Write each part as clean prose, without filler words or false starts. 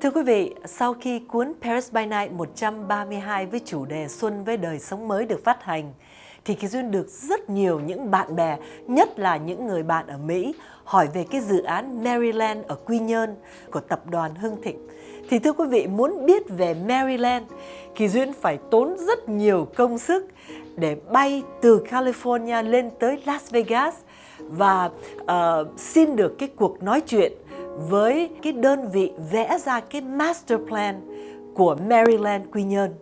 Thưa quý vị, sau khi cuốn Paris by Night 132 với chủ đề Xuân với đời sống mới được phát hành, thì Kỳ Duyên được rất nhiều những bạn bè, nhất là những người bạn ở Mỹ, hỏi về cái dự án MERRYLAND ở Quy Nhơn của tập đoàn Hưng Thịnh. Thì thưa quý vị, muốn biết về MERRYLAND, Kỳ Duyên phải tốn rất nhiều công sức để bay từ California lên tới Las Vegas và xin được cái cuộc nói chuyện với cái đơn vị vẽ ra cái master plan của MERRYLAND Quy Nhơn.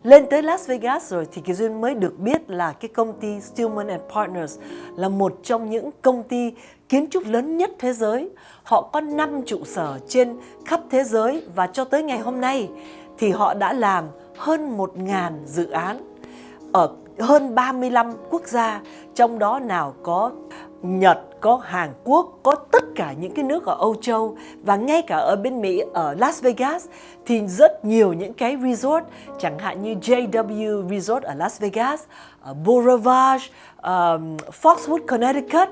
Lên tới Las Vegas rồi thì Kỳ Duyên mới được biết là cái công ty Steelman Partners là một trong những công ty kiến trúc lớn nhất thế giới. Họ có 5 trụ sở trên khắp thế giới và cho tới ngày hôm nay thì họ đã làm hơn 1.000 dự án ở hơn 35 quốc gia, trong đó nào có Nhật, có Hàn Quốc, có tất cả những cái nước ở Âu Châu và ngay cả ở bên Mỹ, ở Las Vegas thì rất nhiều những cái resort, chẳng hạn như JW Resort ở Las Vegas, Beau Rivage, Foxwood, Connecticut.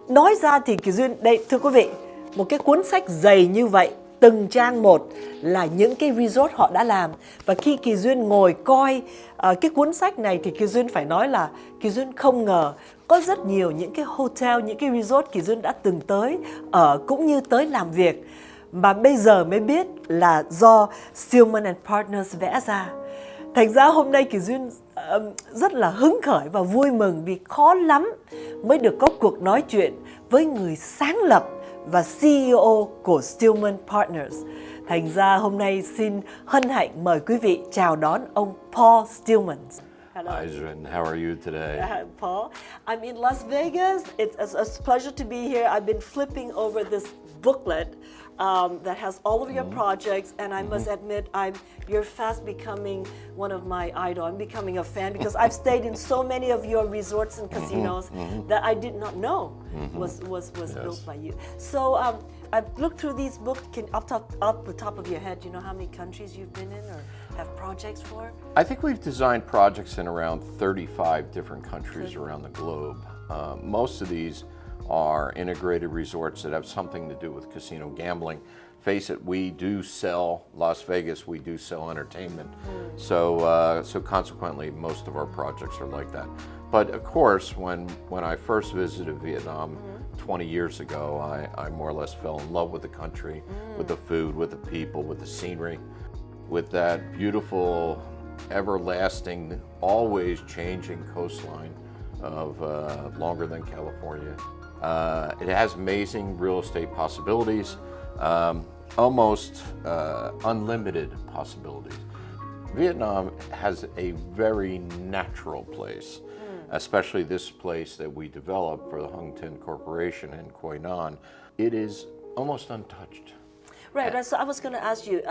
Nói ra thì Kỳ Duyên, đây thưa quý vị, một cái cuốn sách dày như vậy, từng trang một là những cái resort họ đã làm. Và khi Kỳ Duyên ngồi coi cái cuốn sách này thì Kỳ Duyên phải nói là Kỳ Duyên không ngờ có rất nhiều những cái hotel, những cái resort Kỳ Duyên đã từng tới ở cũng như tới làm việc, mà bây giờ mới biết là do Steelman Partners vẽ ra. Thành ra hôm nay Kỳ Duyên rất là hứng khởi và vui mừng vì khó lắm mới được có cuộc nói chuyện với người sáng lập và CEO của Steelman Partners. Thành ra hôm nay xin hân hạnh mời quý vị chào đón ông Paul Steelman. Hello. Hi, Zren. How are you today? Paul, I'm in Las Vegas. It's a pleasure to be here. I've been flipping over this booklet that has all of your projects, and I must admit, you're fast becoming one of my idols. I'm becoming a fan because I've stayed in so many of your resorts and casinos that I did not know was built by you. So I've looked through these books. Off the top of your head, do you know how many countries you've been in or have projects for? I think we've designed projects in around 35 different countries around the globe. Most of these are integrated resorts that have something to do with casino gambling. Face it, we do sell Las Vegas, we do sell entertainment. So consequently, most of our projects are like that. But of course, when I first visited Vietnam 20 years ago, I more or less fell in love with the country, with the food, with the people, with the scenery, with that beautiful, everlasting, always changing coastline of longer than California. It has amazing real estate possibilities, almost unlimited possibilities. Vietnam has a very natural place, especially this place that we developed for the Hung Tin Corporation in Quy Nhon. It is almost untouched. Right. So I was going to ask you,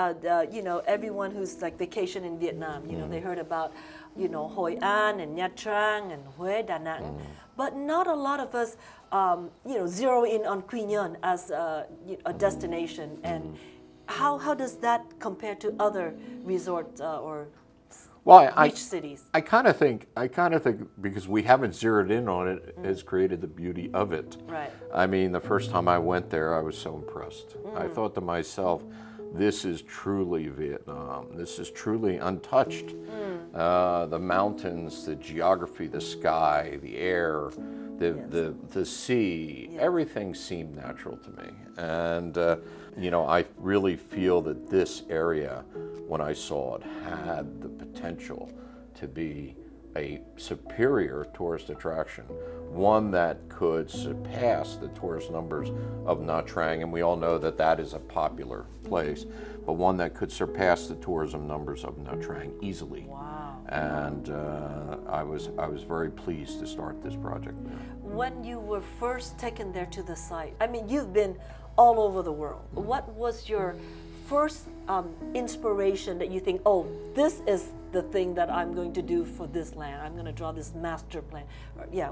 everyone who's like vacation in Vietnam, they heard about, Hội An and Nha Trang and Huế, Da Nang, but not a lot of us, zero in on Quy Nhon as a destination. And how does that compare to other resorts or beach cities? I kind of think because we haven't zeroed in on it, has created the beauty of it. Right. I mean, the first time I went there, I was so impressed. I thought to myself, this is truly Vietnam. This is truly untouched. The mountains, the geography, the sky, the air, the sea, everything seemed natural to me. And, I really feel that this area, when I saw it, had the potential to be a superior tourist attraction, one that could surpass the tourist numbers of Nha Trang, and we all know that that is a popular place, but one that could surpass the tourism numbers of Nha Trang easily. Wow. And I was very pleased to start this project. When you were first taken there to the site, I mean, you've been all over the world. What was your first inspiration that you think, oh, this is the thing that I'm going to do for this land? I'm going to draw this master plan.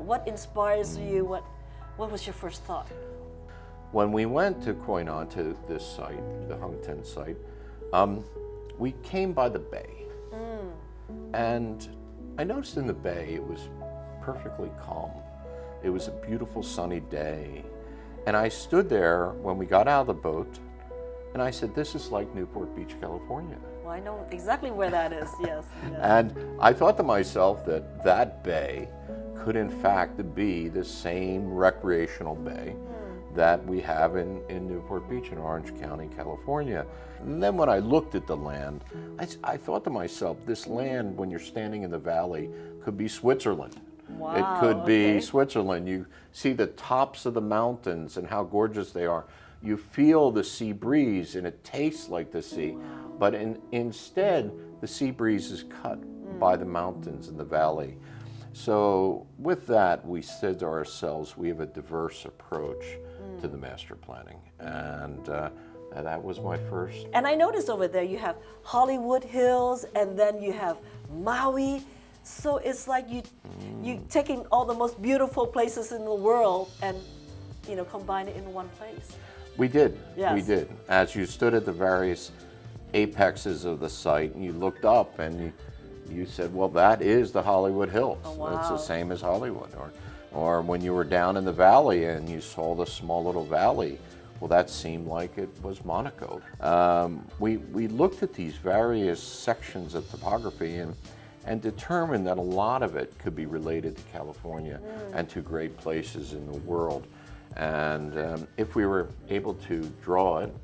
What inspires you? What was your first thought? When we went to Quy Nhon, to this site, the Hung Tin site, we came by the bay. And I noticed in the bay it was perfectly calm. It was a beautiful sunny day. And I stood there when we got out of the boat And I said, this is like Newport Beach, California. Well, I know exactly where that is, yes. And I thought to myself that that bay could in fact be the same recreational bay that we have in Newport Beach in Orange County, California. And then when I looked at the land, I thought to myself, this land, when you're standing in the valley, could be Switzerland. Wow, it could be okay. Switzerland. You see the tops of the mountains and how gorgeous they are. You feel the sea breeze and it tastes like the sea. Wow. But instead, the sea breeze is cut by the mountains in the valley. So with that, we said to ourselves, we have a diverse approach to the master planning. And that was my first. And I noticed over there you have Hollywood Hills and then you have Maui. So it's like you taking all the most beautiful places in the world and combine it in one place. We did. Yes. We did. As you stood at the various apexes of the site and you looked up and you said, well, that is the Hollywood Hills. Oh, wow. It's the same as Hollywood. Or when you were down in the valley and you saw the small little valley, well, that seemed like it was Monaco. We looked at these various sections of topography and determined that a lot of it could be related to California and to great places in the world. And if we were able to draw it,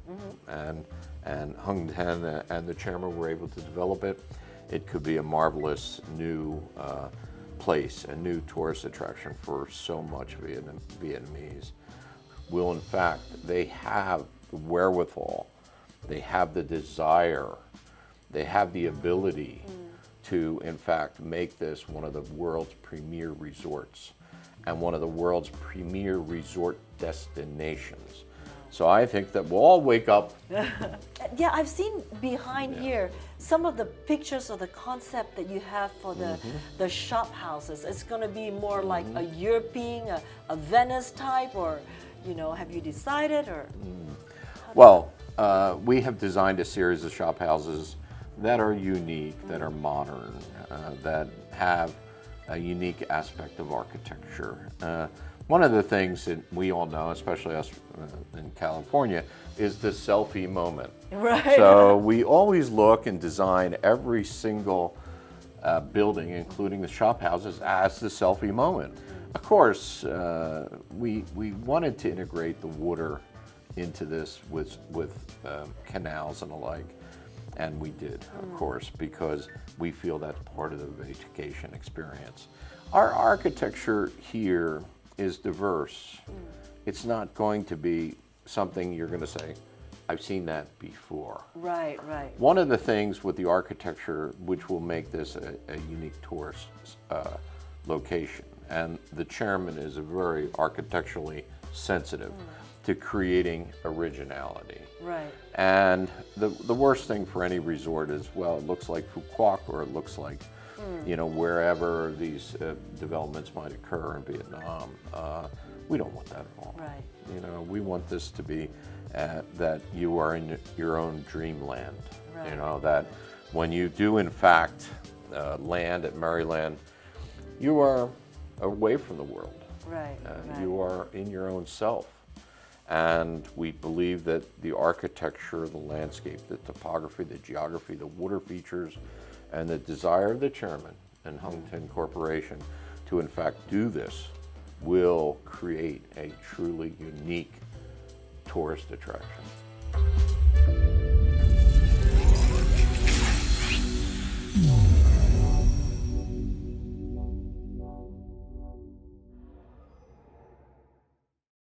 and Hung Ten and the chairman were able to develop it, it could be a marvelous new place, a new tourist attraction for so much Vietnamese. Will, in fact, they have the wherewithal, they have the desire, they have the ability to, in fact, make this one of the world's premier resorts and one of the world's premier resort destinations. So I think that we'll all wake up. Yeah, I've seen behind here some of the pictures of the concept that you have for the shop houses. It's going to be more like a European, a Venice type, or have you decided or? Well, we have designed a series of shop houses that are unique, that are modern, that have a unique aspect of architecture. One of the things that we all know, especially us in California, is the selfie moment. Right. So we always look and design every single building, including the shop houses, as the selfie moment. Of course, we wanted to integrate the water into this with canals and the like. And we did, of course, because we feel that's part of the vacation experience. Our architecture here is diverse. It's not going to be something you're going to say, I've seen that before. Right, right. One of the things with the architecture which will make this a unique tourist location, and the chairman is very architecturally sensitive to creating originality. Right. And the worst thing for any resort is, well, it looks like Phu Quoc, or it looks like, wherever these developments might occur in Vietnam. We don't want that at all. Right. We want this to be that you are in your own dreamland. Right. That when you do, in fact, land at Maryland, you are away from the world. Right. Right. You are in your own self. And we believe that the architecture, the landscape, the topography, the geography, the water features, and the desire of the chairman and Hung Ten Corporation to in fact do this will create a truly unique tourist attraction.